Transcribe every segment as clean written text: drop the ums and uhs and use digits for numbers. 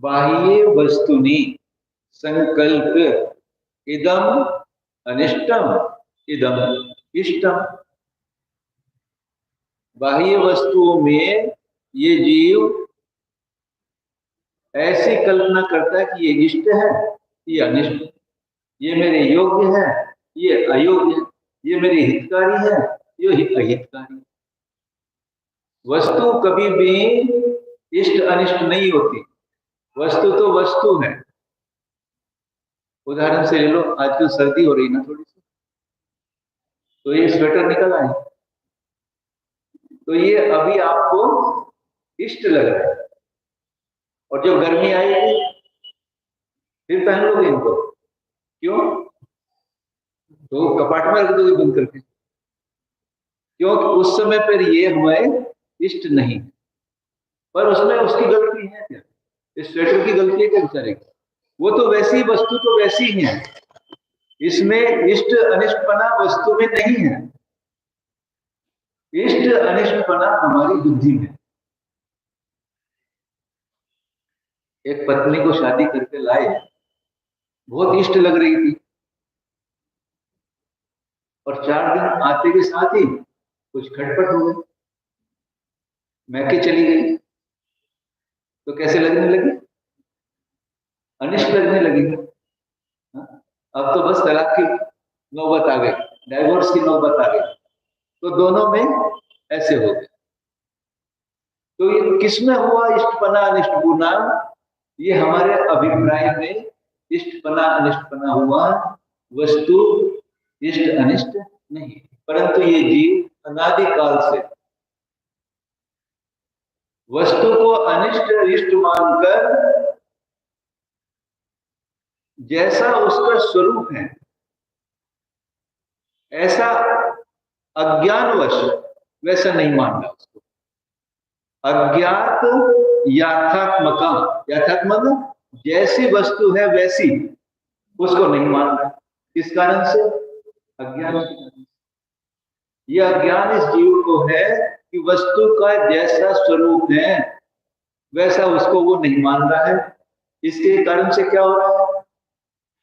बाह्ये वस्तुनि संकल्प इदम अनिष्टम इदम इष्टम। बाह्य वस्तुओं में ये जीव ऐसी कल्पना करता है कि ये इष्ट है, ये अनिष्ट, ये मेरे योग्य है, ये अयोग्य, ये मेरे हितकारी है, ये अहितकारी। वस्तु कभी भी इष्ट अनिष्ट नहीं होती, वस्तु तो वस्तु है। उदाहरण से ले लो, आजकल सर्दी हो रही ना थोड़ी सी, तो ये स्वेटर निकल आए, तो ये अभी आपको इष्ट लग रहा है, और जब गर्मी आएगी फिर पहन लोगे इनको, क्यों? तो कपाट में रख दोगे बंद करके, क्योंकि उस समय पर ये हमें इष्ट नहीं, पर उसमें उसकी गलती है क्या? इस स्वेटर की गलती है क्या बेचारे की? वो तो वैसी वस्तु तो वैसी ही है, इसमें इष्ट अनिष्टपना वस्तु में नहीं है, इष्ट अनिष्टपना हमारी बुद्धि में। एक पत्नी को शादी करके लाए, बहुत इष्ट लग रही थी, और 4 दिन आते के साथ ही कुछ खटपट हो गई, मैके चली गई, तो कैसे लगने लगी? अनिष्ट लगने लगी। अब तो बस तलाक की नौबत आ गई, डाइवोर्स की नौबत आ गई, तो दोनों में ऐसे हो गए। तो ये किसमें हुआ इष्टपना अनिष्टपना? ये हमारे अभिप्राय में इष्टपना अनिष्टपना हुआ, वस्तु इष्ट अनिष्ट नहीं। परंतु ये जीव अनादिकाल से वस्तु को अनिष्ट इष्ट मानकर जैसा उसका स्वरूप है ऐसा अज्ञानवश वैसा नहीं मान रहा उसको। अज्ञात यथात्मका, यथात्मक जैसी वस्तु है वैसी उसको नहीं मान रहा। किस कारण से? अज्ञान के कारण से। यह अज्ञान इस जीव को है कि वस्तु का जैसा स्वरूप है वैसा उसको वो नहीं मान रहा है। इसके कारण से क्या हो रहा है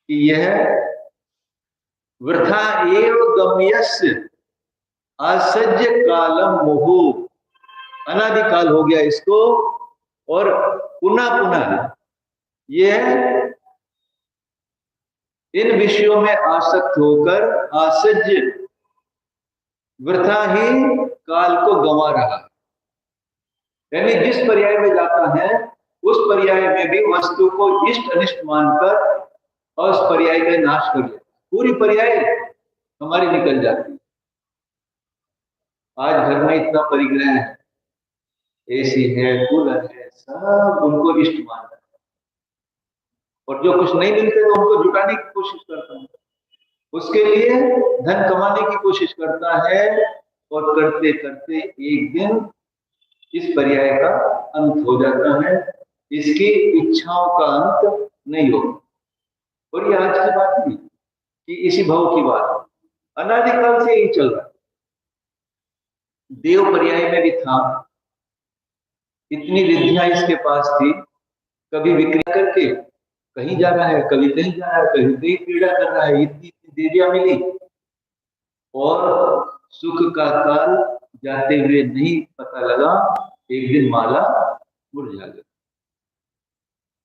कि यह वृथा एव गम्यस्य असज्य कालम मोहो, अनादिकाल हो गया इसको, और पुनः पुनः यह इन विषयों में आसक्त होकर असज्य वृथा ही काल को गंवा रहा है। यानी जिस पर्याय में जाता है उस पर्याय में भी वस्तु को इष्ट अनिष्ट मानकर और उस पर्याय का नाश कर देता, पूरी पर्याय हमारी निकल जाती है। आज घर में इतना परिग्रह है, एसी है, कूलर है, सब उनको इष्ट मानता है, और जो कुछ नहीं मिलते तो उनको जुटाने की कोशिश करता है, उसके लिए धन कमाने की कोशिश करता है, और करते करते एक दिन इस पर्याय का अंत हो जाता है, इसकी इच्छाओं का अंत नहीं होगा। और ये आज की बात नहीं कि इसी भाव की बात, अनादिकाल से यही चल रहा है। देव पर्याय में भी था, इतनी रिद्धियां इसके पास थी, कभी विक्री करके कहीं जा रहा है, कभी कहीं जा रहा है, कहीं कहीं क्रीड़ा कर रहा है, इतनी देवियां मिली, और सुख का काल जाते हुए नहीं पता लगा, एक दिन माला मुरझा गई।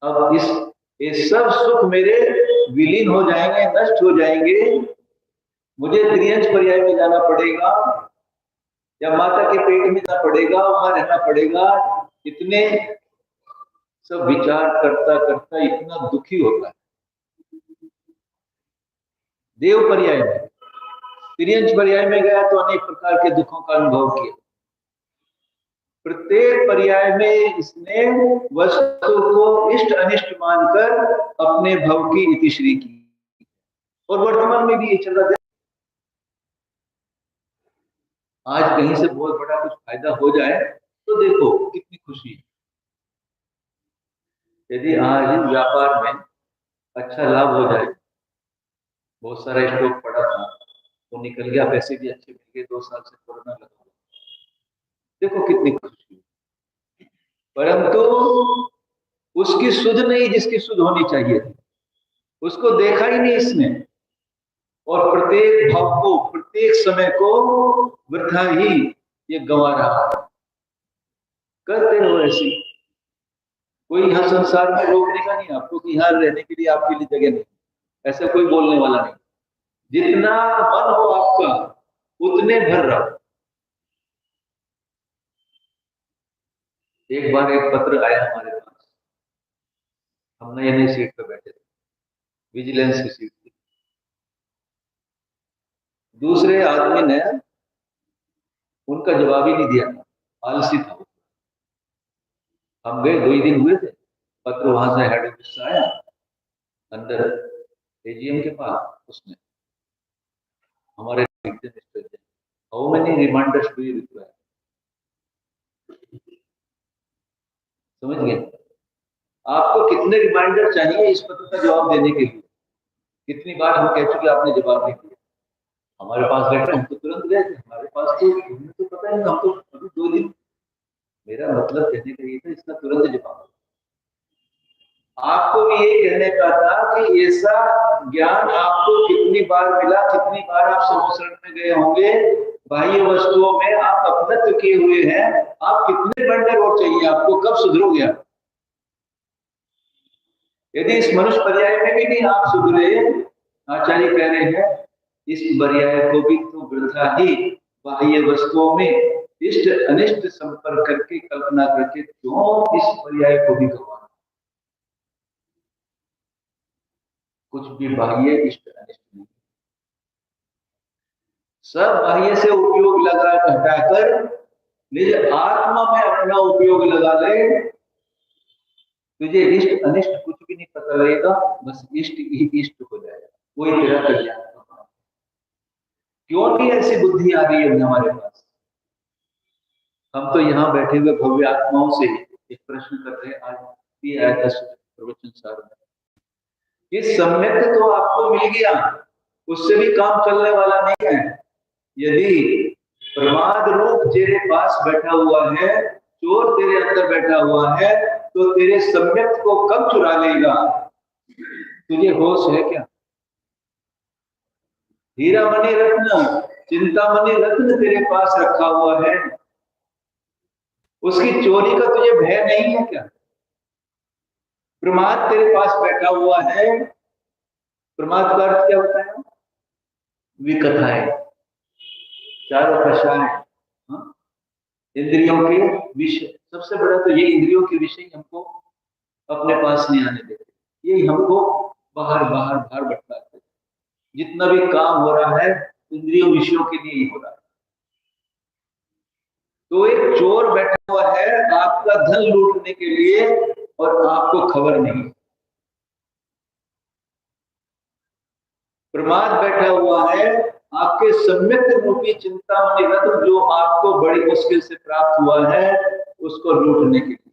अब ये सब सुख मेरे विलीन हो जाएंगे, नष्ट हो जाएंगे, मुझे त्रियंश पर्याय में जाना पड़ेगा, या माता के पेट में जाना पड़ेगा, वहां रहना पड़ेगा। इतने सब विचार करता करता इतना दुखी होता है। देव पर्याय में, त्रियंश पर्याय में गया तो अनेक प्रकार के दुखों का अनुभव किया, प्रत्येक पर्याय में इसने वस्तु को इष्ट अनिष्ट मानकर अपने भव की इतिश्री की, और वर्तमान में भी ये चल रहा है। आज कहीं से बहुत बड़ा कुछ फायदा हो जाए तो देखो कितनी खुशी है। यदि आज व्यापार में अच्छा लाभ हो जाए, बहुत सारा स्टॉक पड़ा था तो निकल गया, पैसे भी अच्छे मिल गए, 2 साल से कोरोना लगा, देखो कितनी खुशी। परंतु उसकी सुध नहीं जिसकी सुध होनी चाहिए थी, उसको देखा ही नहीं इसने, और प्रत्येक भाव को, प्रत्येक समय को वृथा ही ये गंवा रहा है। करते हो ऐसी, कोई यहाँ संसार में रोकने का नहीं आपको कि यहाँ रहने के लिए आपके लिए जगह नहीं, ऐसा कोई बोलने वाला नहीं। जितना मन हो आपका उतने भर रहो। एक बार एक पत्र आया हमारे पास, हम नई नई सीट पे बैठे थे, विजिलेंस की सीट थी। दूसरे आदमी ने उनका जवाब ही नहीं दिया था, आलसी था। हम गए, 2 ही दिन हुए थे, पत्र वहां से हेड ऑफिस से आया, अंदर एजीएम के पास, उसने हमारे how many reminders do you require, समझ गए? आपको कितने रिमाइंडर चाहिए इस पत्र का जवाब देने के लिए? कितनी बार हम कह चुके आपने जवाब नहीं दिया। हमारे पास बैठे, हम तो तुरंत गए थे, हमारे पास तो हमें तो पता है, हम तो अभी 2 दिन, मेरा मतलब कहने का ये था इसका तुरंत जवाब। आपको भी ये कहने का था कि ऐसा ज्ञान आपको कितनी बार मिला, कितनी बार आप समुद्र में गए होंगे, बाह्य वस्तुओं में आप अपनत्व किए हुए हैं, आप कितने बंडर और चाहिए आपको, कब सुधरोगे आप? यदि इस मनुष्य पर्याय में भी नहीं आप सुधरे, आचार्य कह रहे हैं इस पर्याय को भी तो वृथा ही बाह्य वस्तुओं में इष्ट अनिष्ट संपर्क करके कल्पना करके क्यों इस पर्याय को भी गवाना? कुछ भी बाह्य इष्ट अनिष्ट नहीं, सब बाह्य से उपयोग लगा हटाकर निज आत्मा में अपना उपयोग लगा ले, तुझे इष्ट अनिष्ट कुछ भी नहीं पता लगेगा, बस इष्ट ही इष्ट हो जाएगा, कोई तेरा कल्याण। क्यों नहीं ऐसी बुद्धि आ रही है हमारे पास? हम तो यहाँ बैठे हुए भव्य आत्माओं से एक प्रश्न कर रहे हैं, आज ये आया था प्रवचन सार में, ये सम्यक तो आपको मिल गया, उससे भी काम चलने वाला नहीं है। यदि प्रमाद रूप तेरे पास बैठा हुआ है, चोर तेरे अंदर बैठा हुआ है, तो तेरे सम्यक को कब चुरा लेगा? तुझे होश है क्या? हीरा मणि रत्न, चिंतामणि रत्न तेरे पास रखा हुआ है, उसकी चोरी का तुझे भय नहीं है क्या? प्रमाद तेरे पास बैठा हुआ है, प्रमाद का अर्थ क्या होता है? विकथाएं, चारों कषाय, इंद्रियों के विषय, सबसे बड़ा तो ये इंद्रियों के विषय हमको अपने पास नहीं आने देते, ये हमको बाहर बाहर बाहर भटकाते। जितना भी काम हो रहा है इंद्रियों विषयों के लिए ही हो रहा है। तो एक चोर बैठा हुआ है आपका धन लूटने के लिए और आपको खबर नहीं। प्रमाद बैठा हुआ है आपके सम्यक रूपी चिंतामणि रत्न जो आपको बड़ी मुश्किल से प्राप्त हुआ है, उसको लूटने के लिए।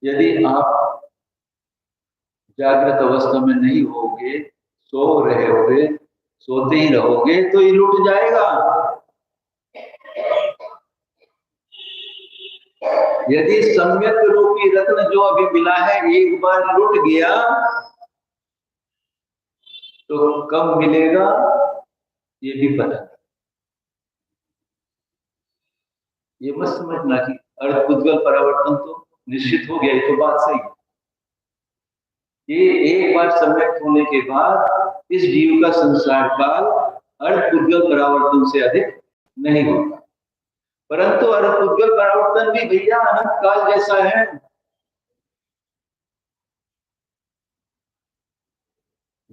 यदि आप जागृत अवस्था में नहीं होगे, सो रहे होगे, सोते ही रहोगे तो ये लूट जाएगा। यदि सम्यक रूपी रत्न जो अभी मिला है एक बार लुट गया तो कब मिलेगा ये भी पता नहीं। ये मत समझना कि अर्थ उद्गल परावर्तन तो निश्चित हो गया, ये तो बात सही है। ये एक बार सम्यक होने के बाद इस जीव का संसार काल अर्थ उद्गल परावर्तन से अधिक नहीं होता, परंतु अर्थ उद्गल परावर्तन भी भैया अनंत काल जैसा है।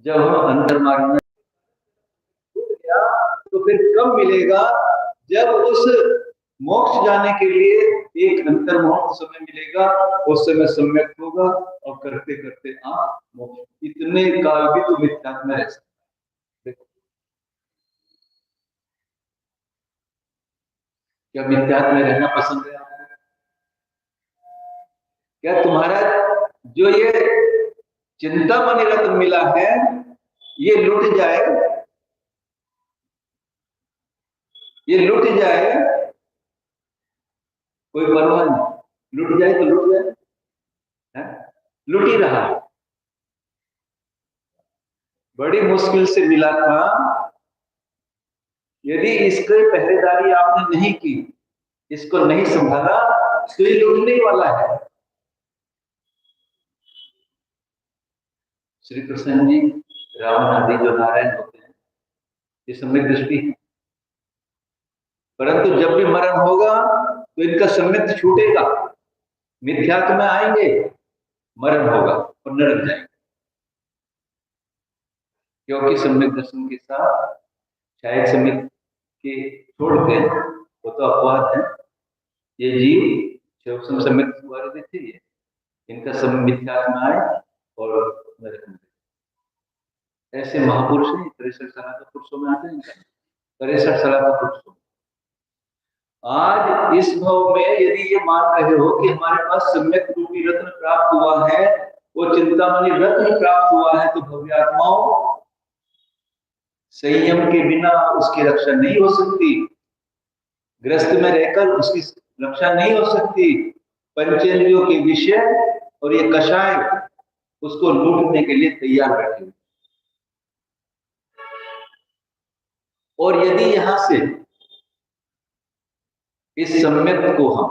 जब हम अंतर मार्ग में तो फिर कब मिलेगा जब उस मोक्ष जाने के लिए एक अंतर्मुक्त समय मिलेगा, उस समय सम्यक होगा और करते करते आप मोक्ष, इतने काल भी तो मिथ्यात्म में रह सकते। क्या मिथ्यात्म में रहना पसंद है आपको? क्या तुम्हारा जो ये चिंतामणि रत्न मिला है ये लुट जाए, ये लुट जाए, कोई परवाह नहीं, लुट जाए तो लुट जाए, है? लुट ही रहा है। बड़ी मुश्किल से मिला था, यदि इसकी पहरेदारी आपने नहीं की, इसको नहीं संभाला तो ये लुटने वाला है। श्री कृष्ण जी, रावण आदि जो नारायण होते हैं, ये सम्यक दृष्टि है, परंतु जब भी मरण होगा तो इनका सम्यक छूटेगा, मिथ्यात्व में आएंगे, मरण होगा और नरक जाएंगे, क्योंकि सम्यक दर्शन के साथ शायद सम्यक के छोड़ के वो तो अपवाद है, ये जीव सम्यक वाले थे, ये इनका सब मिथ्यात्व में आए और नरक में। ऐसे महापुरुष नहीं 63 साल के पुरुषों में आते हैं, 63 साल का पुरुषों। आज इस भाव में यदि ये मान रहे हो कि हमारे पास सम्यक रूपी रत्न प्राप्त हुआ है, वो चिंतामणि रत्न प्राप्त हुआ है, तो भव्यात्माओं संयम के बिना उसकी रक्षा नहीं हो सकती, ग्रस्त में रहकर उसकी रक्षा नहीं हो सकती। पंचेंद्रियों के विषय और ये कषाय उसको लूटने के लिए तैयार बैठे हुए। और यदि यहां से इस सम्यक को हम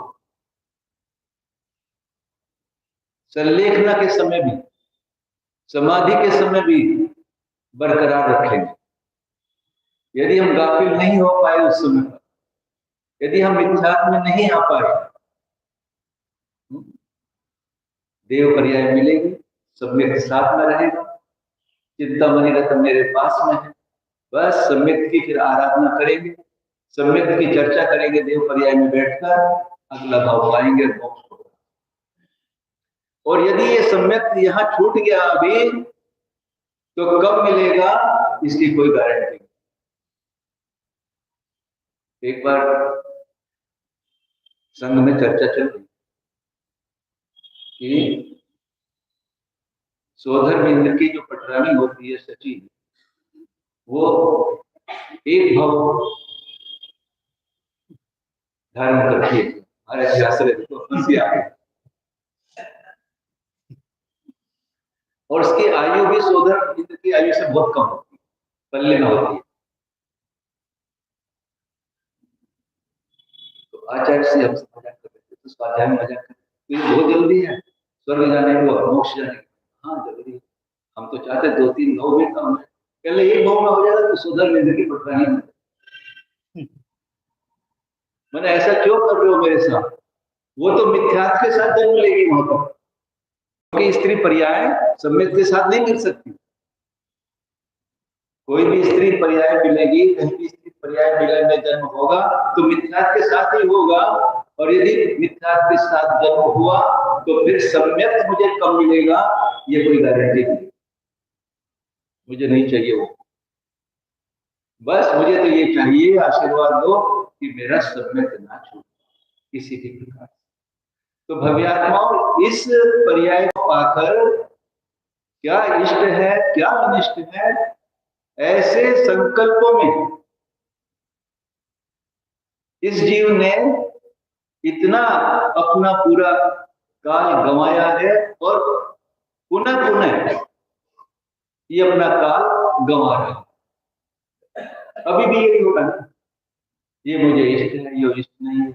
संलेखना के समय भी, समाधि के समय भी बरकरार रखेंगे, यदि हम गाफिल नहीं हो पाए उस समय पर, यदि हम मिथ्यात्व में नहीं आ पाए, देव पर्याय मिलेगी, सम्यक साथ में रहेगा, चिंतामणि रत्न मेरे पास में है, बस सम्यक की फिर आराधना करेंगे, सम्यक की चर्चा करेंगे, देव पर्याय में बैठकर अगला भाव पाएंगे, मोक्ष होगा। और यदि ये सम्यक यहाँ छूट गया अभी, तो कब मिलेगा इसकी कोई गारंटी नहीं। एक बार संघ में चर्चा चल रही कि सोधर इंद्र की जो पटरानी होती है सची, वो एक भाव धारण करती है, हमारे शास्त्र तो हंसी आ गई, और उसकी आयु भी सोधर इंद्र की आयु से बहुत कम होती है, पल्ले में होती है। तो आचार्य से हम मजाक कर रहे थे, तो स्वाध्याय में मजाक कर, तो ये बहुत जल्दी है स्वर्ग जाने को, मोक्ष जाने को। हाँ जल्दी है, हम तो चाहते 2-3 भाव में काम है, पहले एक भाव में हो जाएगा तो सोधर इंद्र की पटरानी में। मैंने ऐसा क्यों कर रहे हो मेरे साथ? वो तो मिथ्यात्व के साथ जन्म लेगी वहां पर, क्योंकि स्त्री पर्याय सम्यक के साथ नहीं मिल सकती। कोई भी स्त्री पर्याय मिलेगी, कहीं भी स्त्री पर्याय मिलने में जन्म होगा तो मिथ्यात्व के साथ ही होगा, और यदि मिथ्यात्व के साथ जन्म हुआ तो फिर सम्यक मुझे कब मिलेगा ये कोई गारंटी नहीं, मुझे नहीं चाहिए वो, बस मुझे तो ये चाहिए आशीर्वाद दो कि मेरा सम्यक ना छूटे किसी भी प्रकार। तो भव्यात्माओं इस पर्याय को पाकर क्या इष्ट है क्या अनिष्ट है, ऐसे संकल्पों में इस जीव ने इतना अपना पूरा काल गंवाया है, और पुनः पुनः ये अपना काल गंवा रहा है। अभी भी यही होगा ना, ये मुझे इष्ट है, ये इष्ट नहीं है,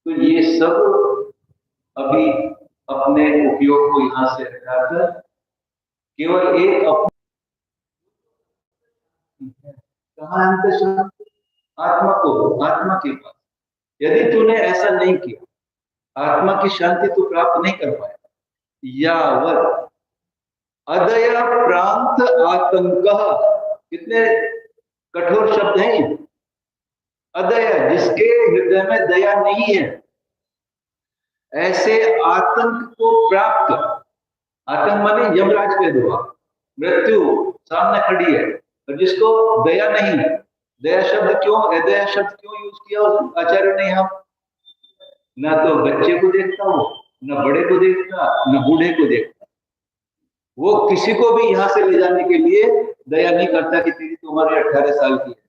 तो ये सब अभी अपने उपयोग को यहां से हटाकर केवल एक कहां अंत आत्मा को, आत्मा के पास। यदि तूने ऐसा नहीं किया, आत्मा की शांति तू प्राप्त नहीं कर पाया, यावत अदय प्रांत आतंक, कितने कठोर शब्द है ये। अदया, जिसके हृदय में दया नहीं है, ऐसे आतंक को प्राप्त, आतंक माने यमराज कह दो, मृत्यु सामने खड़ी है, और जिसको दया नहीं, दया शब्द क्यों, अदया शब्द क्यों यूज किया आचार्य ने यहाँ? ना तो बच्चे को देखता हो, ना बड़े को देखता, ना बूढ़े को देखता, वो किसी को भी यहाँ से ले जाने के लिए दया नहीं करता कि तेरी तो उम्र 18 साल की है,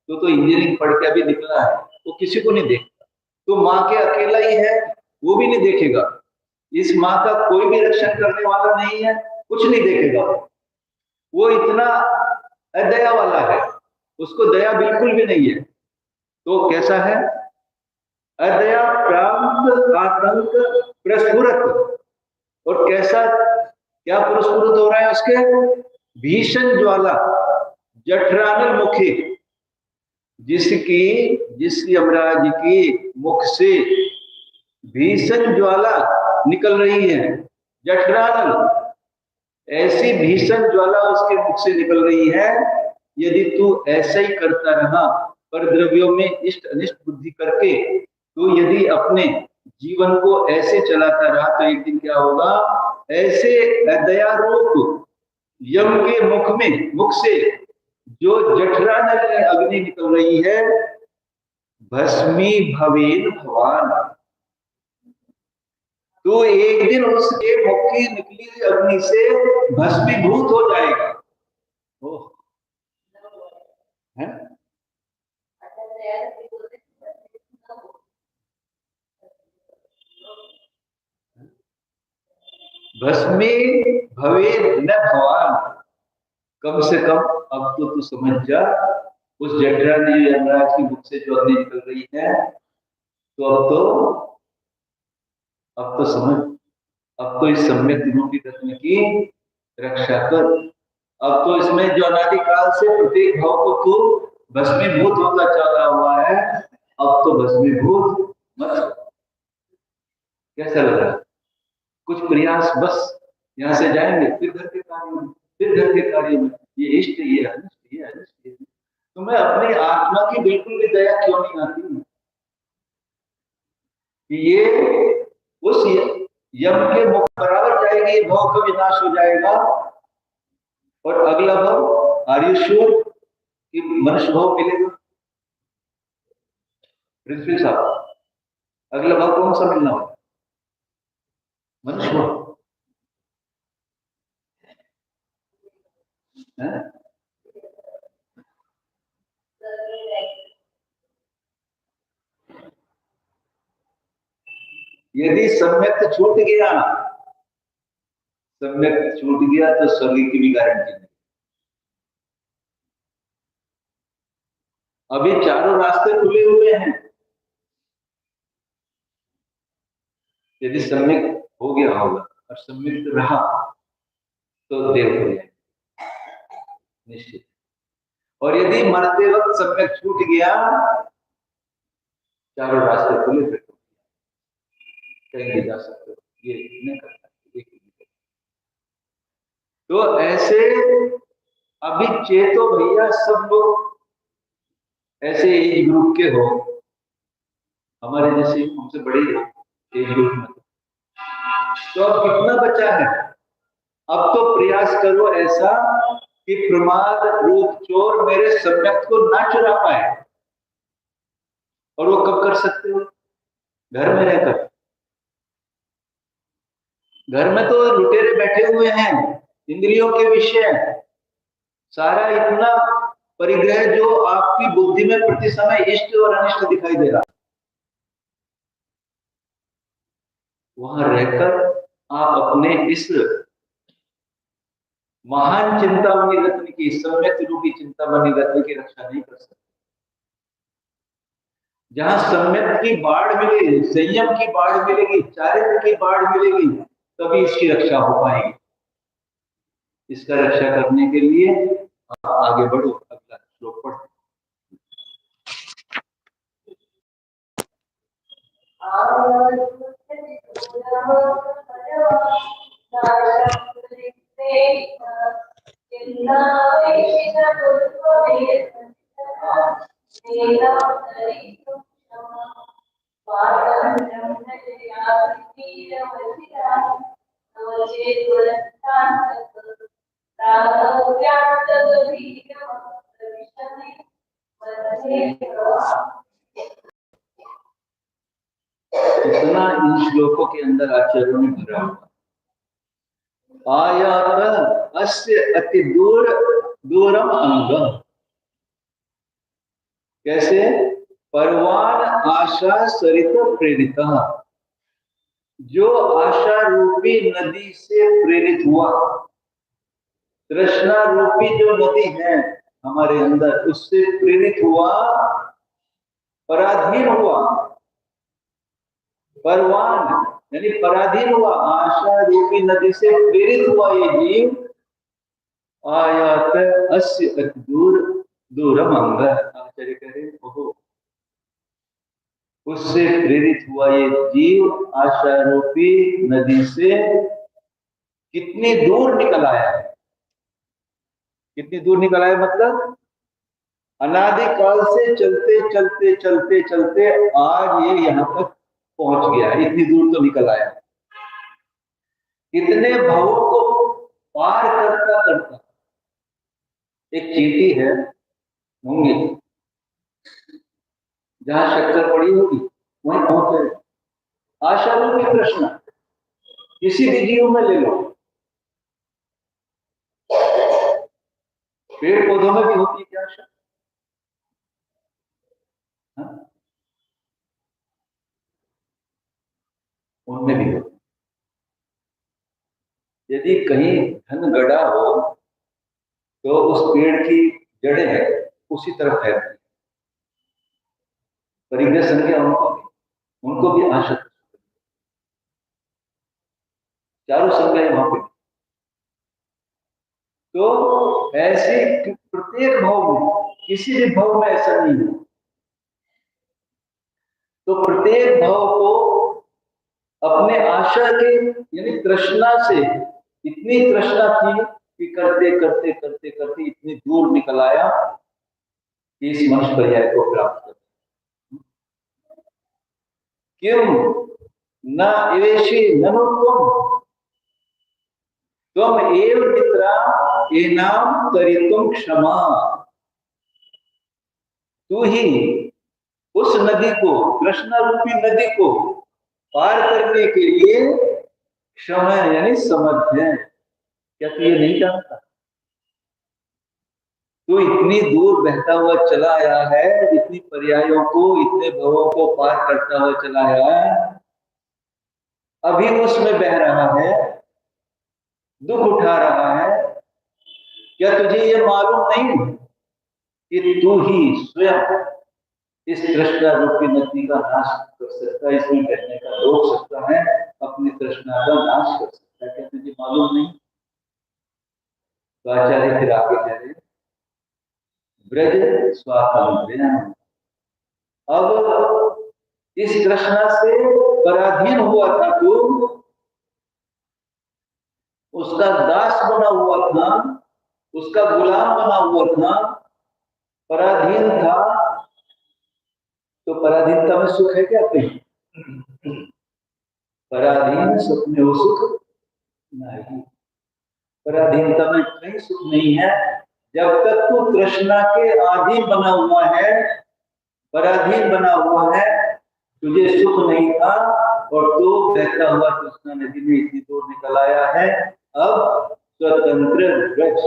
तो इंजीनियरिंग पढ़ के अभी निकला है, वो किसी को नहीं देखता। तो माँ के अकेला ही है, वो भी नहीं देखेगा। इस माँ का कोई भी रक्षण करने वाला नहीं है, कुछ नहीं देखेगा। वो इतना अदया वाला है, उसको दया बिल्कुल भी नहीं है। तो कैसा है? अदया प्राप्त आतंक प्रस्फुरत, और कैसा, क्या प्रस्फुरत हो रहा है उसके? भीषण ज्वाला जठरानल मुखी, जिस यमराज की मुख से भीषण ज्वाला निकल रही है, जठरानल, ऐसी भीषण ज्वाला उसके मुख से निकल रही है। यदि तू ऐसा ही करता रहा, पर द्रव्यों में इष्ट अनिष्ट बुद्धि करके, तो यदि अपने जीवन को ऐसे चलाता रहा, तो एक दिन क्या होगा? ऐसे अदया रूप यम के मुख से जो जठरानल में अग्नि निकल रही है, भस्मी भवेन भवान, तो एक दिन उसके मुख की निकली हुई अग्नि से भस्मीभूत हो जाएगा। है? भस्मी भवे न भवान, कम से कम अब तो तू समझ जा, उस जठरानल यमराज की मुख से जो अग्नि निकल रही है, तो अब तो समझ, अब तो इस सम्यक रूपी रत्न की रक्षा कर। अब तो इसमें जो अनादिकाल से प्रत्येक भाव को तू भस्मीभूत होता चला हुआ है, अब तो भस्मीभूत मत हो। कैसा लग रहा? कुछ प्रयास, बस यहाँ से जाएंगे, फिर घर के कार्य में, फिर घर के कार्य में, ये इष्ट, ये अनिष्ट, ये अनिष्ट। तो मैं अपनी आत्मा की बिल्कुल भी दया क्यों नहीं आती? ये उस यम के मुख बराबर जाएगी, भाव का विनाश हो जाएगा। और अगला भाव, आर यू श्योर कि मनुष्य भाव मिलेगा? प्रिंसिपल साहब, अगला भाव कौन सा मिलना होगा? मनुष्य भाव। यदि सम्यक छूट गया, सम्यक छूट गया, तो स्वर्ग की भी गारंटी नहीं। अभी चारों रास्ते खुले हुए हैं, यदि सम्यक हो गया होगा और सम्यक रहा, तो देव हो जाए निश्चित। और यदि मरते वक्त सम्यक छूट गया, चारों रास्ते खुले, फिर कहीं भी जा सकते हो, ये नहीं करता। तो ऐसे अभी चेतो भैया, सब लोग ऐसे एज ग्रुप के हो, हमारे जैसे, हमसे बड़े हो एज ग्रुप में, तो अब कितना बचा है? अब तो प्रयास करो ऐसा कि प्रमाद रूप चोर मेरे सम्यक को ना चुरा पाए। और वो कब कर सकते हो? घर में रहकर। घर में तो लुटेरे बैठे हुए हैं, इंद्रियों के विषय, सारा इतना परिग्रह जो आपकी बुद्धि में प्रति समय इष्ट और अनिष्ट दिखाई दे रहा, वहां रहकर आप अपने इस महान चिंतामणि रत्न की, सम्यक रूपी चिंतामणि रत्न की रक्षा नहीं कर सकते। जहां सम्यक की बाढ़ मिलेगी, संयम की बाढ़ मिलेगी, चारित्र की बाढ़ मिलेगी, तभी इसकी रक्षा हो पाएगी। इसका रक्षा करने के लिए आप आगे बढ़ो। अगला श्लोक पढ़ो। इतना इन श्लोकों के अंदर आचार्यों ने भरा हुआ। आयात अस्य अति दूरम अंग, कैसे? परवान आशा सरित प्रेरित, जो आशा रूपी नदी से प्रेरित हुआ, तृष्णा रूपी जो नदी है हमारे अंदर, उससे प्रेरित हुआ, पराधीन हुआ। परवान यानी पराधीन हुआ, आशा रूपी नदी से प्रेरित हुआ ये जीव। आयात अस्य अति दूरम अंग, आचार्य कह रहे ओहो, उससे प्रेरित हुआ ये जीव आशा रूपी नदी से कितनी दूर निकल आया है। कितनी दूर निकल आया मतलब अनादिकाल से चलते चलते चलते चलते आज ये यहाँ तक पहुंच गया, इतनी दूर तो निकल आया। इतने भावों को पार करता करता, एक चींटी है होंगे, जहां शक्कर पड़ी होगी वहीं पहुंचे। आशा रूपी कृष्ण किसी भी जीव में ले लो, पेड़ पौधों में भी होती है क्या आशा? उनमें भी होती। यदि कहीं धन गड़ा हो तो उस पेड़ की जड़ें उसी तरफ फैलती। परिग्रह संख्या उनको भी आशा, चारों संख्याएं वहां पे। तो ऐसे प्रत्येक भाव में, किसी भी भाव में ऐसा नहीं है। तो प्रत्येक भाव को अपने आशा के यानी तृष्णा से, इतनी तृष्णा थी कि करते करते करते करते इतनी दूर निकल आया कि इस मनुष्य पर्याय को प्राप्त कर। क्यों न एवेशी ननु तुम एव मित्रा एनाम तरितुम क्षमा, तू ही उस नदी को, कृष्णा रूपी नदी को पार करने के लिए क्षमा यानी समर्थ है। क्या तू ये नहीं जानता? तो इतनी दूर बहता हुआ चला आया है, इतनी पर्यायों को, इतने भवों को पार करता हुआ चला आया है, अभी उसमें बह रहा है, दुख उठा रहा है। क्या तुझे ये मालूम नहीं कि तू ही स्वयं इस तृष्णा रूपी नदी का नाश कर सकता है, इसमें बहने का रोक सकता है, अपनी तृष्णा का नाश कर सकता है? क्या तुझे मालूम नहीं? तो आचार्य फिर आके कह रहे ब्रज स्वातंत्र्य, अब इस तृष्णा से पराधीन हुआ था तू, उसका दास बना हुआ था, उसका गुलाम बना हुआ था, पराधीन था। तो पराधीनता में सुख है क्या? कहीं पराधीन सुख में वो सुख नहीं, पराधीनता में कहीं सुख नहीं है। जब तक तू तृष्णा के आधीन बना हुआ है, पराधीन बना हुआ है, तुझे सुख नहीं था और तू बहता हुआ कृष्णा नदी में इतनी दूर निकल आया है। अब स्वतंत्र व्रज,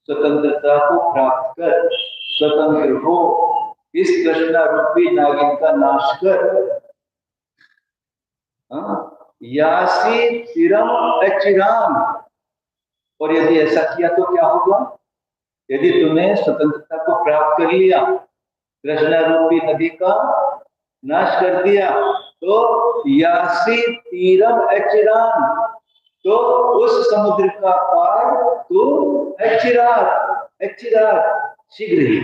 स्वतंत्रता को प्राप्त कर, स्वतंत्र हो, इस कृष्णा रूपी नागिन का नाश कर। यासी चिरम अचिराम, और यदि ऐसा किया तो क्या होगा? यदि तुमने स्वतंत्रता को प्राप्त कर लिया, कृष्णा रूपी नदी का नाश कर दिया, तो यासी तीरम अचिराम, तो उस समुद्र का पार तो अचिरात शीघ्र ही।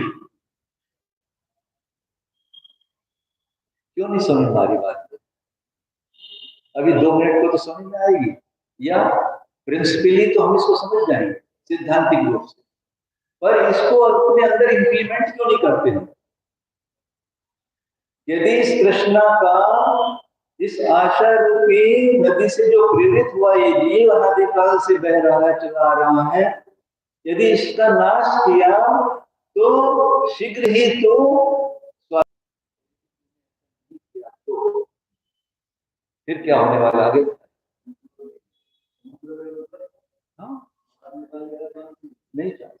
क्यों नहीं समझ पा रही बात? अभी 2 मिनट को तो समझ में आएगी, या प्रिंसिपली तो हम इसको समझ जाएंगे सिद्धांतिक रूप से, पर इसको अपने अंदर इंप्लीमेंट क्यों नहीं करते हैं? यदि इस तृष्णा का इस आशा रूपी नदी से जो प्रेरित हुआ ये जीव अनादिकाल से बह रहा है, चला रहा है, यदि इसका नाश किया तो शीघ्र ही तो फिर क्या होने वाला आगे? हाँ? नहीं चाहते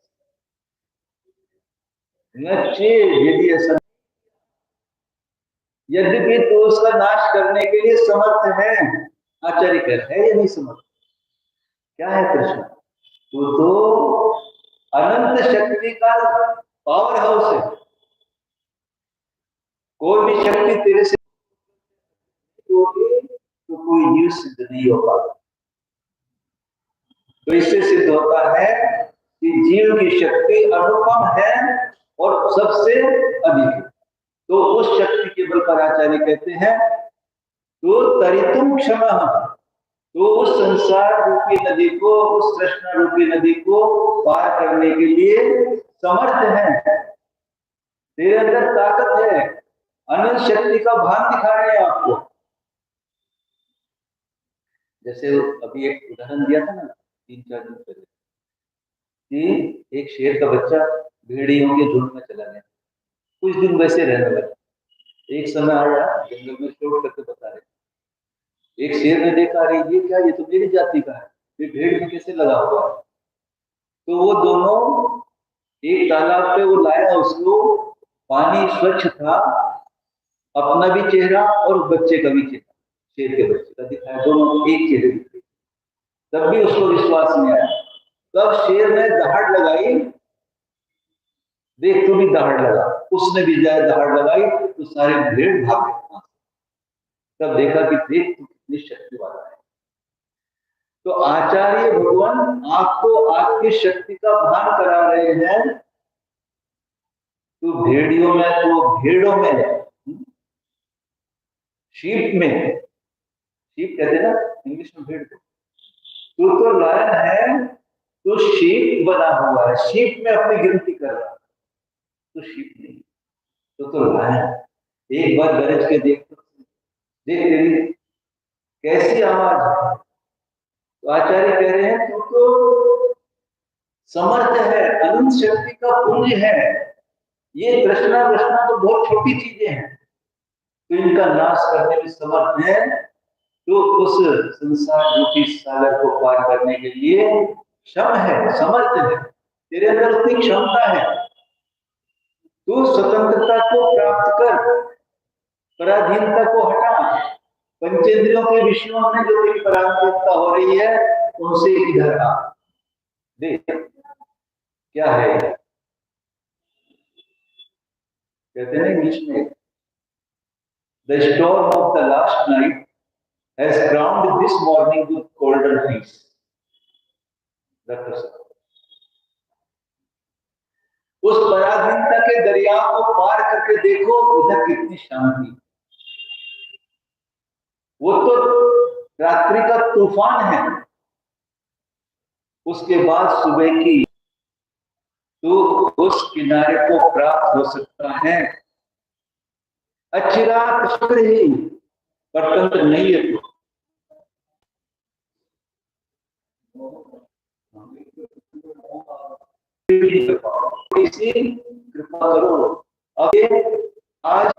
यदि ऐसा, यद्यपि तो उसका नाश करने के लिए समर्थ है, आचार्य कह है या नहीं समर्थ? क्या है प्रश्न? तो अनंत शक्ति का पावर हाउस है, कोई भी शक्ति तेरे से होगी तो कोई जीव सिद्ध नहीं हो पाता। तो इससे सिद्ध होता है कि जीव की शक्ति अनुपम है और सबसे अधिक है। तो उस शक्ति के बल पर आचार्य कहते हैं तो तरितुम क्षमा, तो उस संसार रूपी नदी को, उस तृष्णा रूपी नदी को पार करने के लिए समर्थ है। तेरे अंदर ताकत है, अनंत शक्ति का भान दिखा रहे हैं आपको। जैसे अभी एक उदाहरण दिया था ना 3-4 दिन पहले कि एक शेर का बच्चा भेड़ियों के झुंड में चला गया, कुछ दिन वैसे रहने लगा। एक समय आया जंगल में शोर करके बता रहे, एक शेर ने देखा, अरे ये क्या, ये तो मेरी जाति का है, ये भेड़ में कैसे लगा हुआ है? तो वो दोनों एक तालाब पे वो लाया उसको, पानी स्वच्छ था, अपना भी चेहरा और बच्चे का भी चेहरा, शेर के बच्चे का दिखाया, दोनों एक चेहरे दिखे। तब भी उसको विश्वास नहीं आया। तब शेर ने दहाड़ लगाई, देख तू भी दहाड़ लगा, उसने भी जाए दहाड़ लगाई तो सारे भेड़ भाग गए। तब देखा कि देख तू कितनी शक्ति वाला है। तो आचार्य भगवान आपको आपकी शक्ति का भान करा रहे हैं। तो भेड़ियों में, तो भेड़ों में, शीप में, शीप कहते हैं ना इंग्लिश में भेड़ को, तो लायन है, तो शीप बना हुआ है, शीप में अपनी गिनती कर रहा है, तो शीप नहीं, तो लायन। एक बार गरज के देख, देख तेरी कैसी आवाज है। तो आचार्य कह रहे हैं तू तो समर्थ है, अनंत शक्ति का पुंज है, ये तृष्णा वृष्णा तो बहुत छोटी चीजें हैं, तो इनका नाश करने में समर्थ है। तो उस संसार रूपी सागर को पार करने के लिए क्षम है, समर्थ है, तेरे अंदर उतनी क्षमता है। तू स्वतंत्रता को प्राप्त कर, पराधीनता को हटा, पंचेंद्रियों के विषयों में जो तेरी पराधीनता हो रही है उनसे इधर आ। देख क्या है, कहते हैं इंग्लिश में, the storm of the last night has crowned this morning with golden peace. उस पराधीनता के दरिया को पार करके देखो इधर कितनी शांति। वो तो रात्रि का तूफान है, उसके बाद सुबह की, तो उस किनारे को प्राप्त हो सकता है। अचिरात शीघ्र ही, परतंत्र नहीं है तो इसी कृपा करो। अब आज